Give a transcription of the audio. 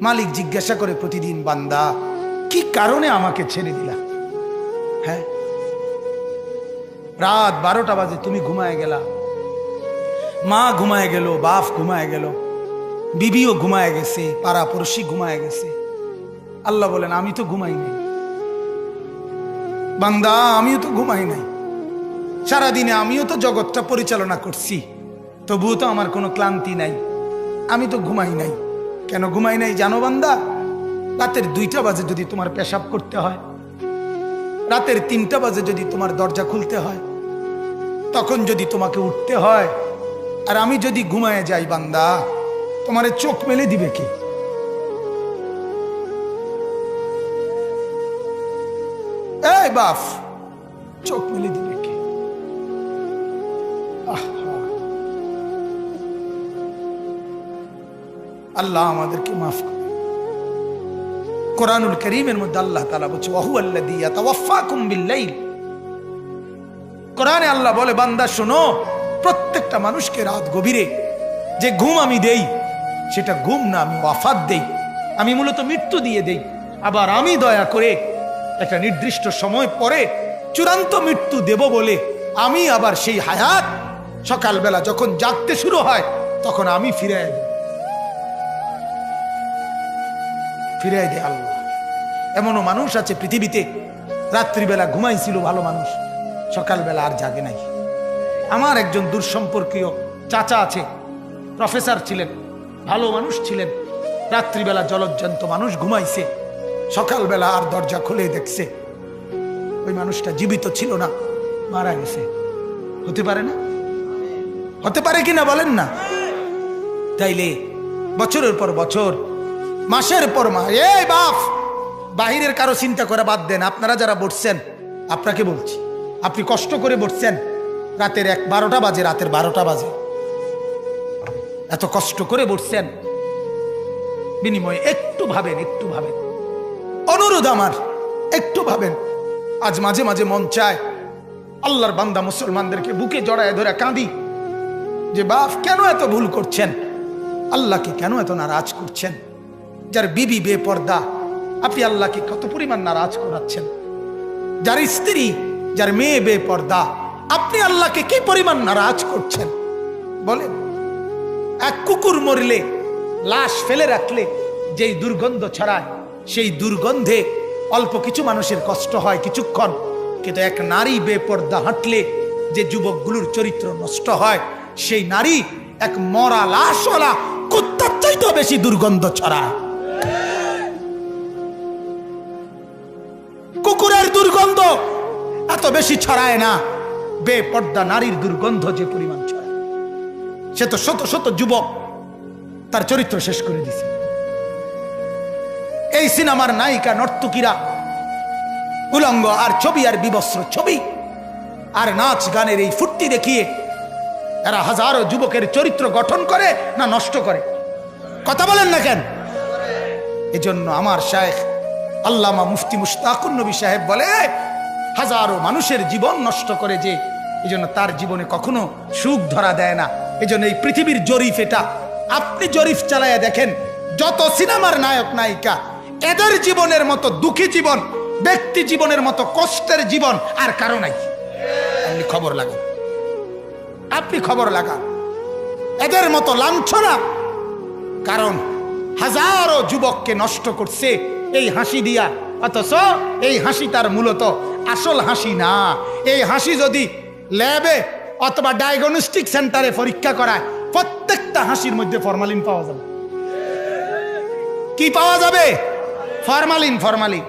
মালিক জিজ্ঞাসা করে প্রতিদিন, বান্দা কি কারণে আমাকে ছেড়ে দিলা? হ্যাঁ, রাত 12টা বাজে তুমি ঘুমায় গেলা, মা ঘুমায় গেল, বাপ ঘুমায় গেল, বিবিও ঘুমায় গেছে, পাড়া পড়শি ঘুমায় গেছে। আল্লাহ বলেন আমি তো ঘুমাই নাই বান্দা, আমিও তো ঘুমাই নাই। সারাদিনে আমিও তো জগৎটা পরিচালনা করছি, তবুও তো আমার কোনো ক্লান্তি নাই, আমি তো ঘুমাই নাই। কেন ঘুমাই নাই জানো বান্দা? রাতের 2টা বাজে যদি তোমার পেশাব করতে হয়, রাতের 3টা বাজে যদি তোমার দরজা খুলতে হয়, তখন যদি তোমাকে উঠতে হয়, আর আমি যদি ঘুমায় যাই বান্দা, তোমারে চোখ মেলে দিবে কে? এই বাপ, চোখ মেলে দিবে কে? আল্লাহ আমাদেরকে মাফ করে। কোরআনুল কারীমের মধ্যে আল্লাহ তাআলা বলছে ওয়াহুয়াল্লাযী ইয়াতাওয়াফাকুম বিল-লাইল। কোরআনে আল্লাহ বলে, বান্দা শোনো, প্রত্যেকটা মানুষকে রাত গভীরে যে ঘুম আমি দেই, সেটা ঘুম না, আমি ওয়াফাত দেই, আমি মূলত মৃত্যু দিয়ে দেই। আবার আমি দয়া করে একটা নির্দিষ্ট সময় পরে চূড়ান্ত মৃত্যু দেব বলে আমি আবার সেই হায়াত সকালবেলা যখন জাগতে শুরু হয় তখন আমি ফিরাই দেয় আল্লাহ। এমনও মানুষ আছে পৃথিবীতে, রাত্রিবেলা ঘুমাইছিল ভালো মানুষ, সকালবেলা আর জাগে নাই। আমার একজন দূরসম্পর্কীয় চাচা আছে, প্রফেসর ছিলেন, ভালো মানুষ ছিলেন, রাত্রিবেলা জলজ্জান্ত মানুষ ঘুমাইছে, সকালবেলা আর দরজা খুলে দেখছে ওই মানুষটা জীবিত ছিল না, মারা গেছে। হতে পারে না? হতে পারে কিনা বলেন না? তাইলে বছরের পর বছর, মাসের পর মাস, এই বাপ, বাহিরের কারো চিন্তা করে বাদ দেন। আপনারা যারা বসছেন, আপনাকে বলছি, আপনি কষ্ট করে বসছেন, রাতের 12টা বাজে, রাতের 12টা বাজে, এত কষ্ট করে বসছেন, বিনিময়ে একটু ভাবেন, একটু ভাবেন, অনুরোধ আমার, একটু ভাবেন। আজ মাঝে মাঝে মন চায় আল্লাহর বান্দা মুসলমানদেরকে বুকে জড়ায় ধরে কাঁদি যে বাপ কেন এত ভুল করছেন, আল্লাহকে কেন এত নারাজ করছেন? যার বিবি বেপর্দা, আপনি আল্লাহকে কত পরিমাণ নারাজ করাচ্ছেন। যার স্ত্রী, যার মেয়ে বেপর্দা, আপনি আল্লাহকে কি পরিমাণ নারাজ করছেন বলেন? এক কুকুর মরলে, লাশ ফেলে রাখলে যেই দুর্গন্ধ ছড়ায়, সেই দুর্গন্ধে অল্প কিছু মানুষের কষ্ট হয় কিছুক্ষণ, কিন্তু এক নারী বেপর্দা হাঁটলে যে যুবকগুলোর চরিত্র নষ্ট হয়, সেই নারী এক মরা লাশওয়ালা কুত্তার চাইতেও বেশি দুর্গন্ধ ছড়ায়। কুকুরের দুর্গন্ধ এত বেশি ছড়ায় না, বেপর্দা নারীর দুর্গন্ধ যে পরিমাণ ছড়ায়। সে তো শত শত যুবক তার চরিত্র শেষ করে দিছে। এই সিনেমার নায়িকা নর্তকীরা উলঙ্গ আর ছবি আর বিবস্ত্র ছবি আর নাচ গানের এই ফুর্তি দেখিয়ে এরা হাজারো যুবকের চরিত্র গঠন করে না নষ্ট করে? কথা বলেন না কেন? এজন্য আমার শায়েখ আল্লামা মুফতি মুশতাকুর নবী সাহেব বলে, হাজারো মানুষের জীবন নষ্ট করে যে, এজন্য তার জীবনে কখনো সুখ ধরা দেয় না। এজন্য এই পৃথিবীর জরিফ এটা, আপনি জরিফ চালায়া দেখেন, যত সিনেমার নায়ক নায়িকা, এদের জীবনের মতো দুঃখী জীবন, ব্যক্তি জীবনের মতো কষ্টের জীবন আর কারো নাই। আপনি খবর লাগান, আপনি খবর লাগান, এদের মতো লাঞ্ছনা। কারণ হাজারো যুবককে নষ্ট করছে এই হাসি দিয়া, অথচ এই হাসি তার মূলত আসল হাসি না। এই হাসি যদি ল্যাবে অথবা ডায়াগনস্টিক সেন্টারে পরীক্ষা করায়, প্রত্যেকটা হাসির মধ্যে ফরমালিন পাওয়া যাবে। কি পাওয়া যাবে? Formalin, formalin.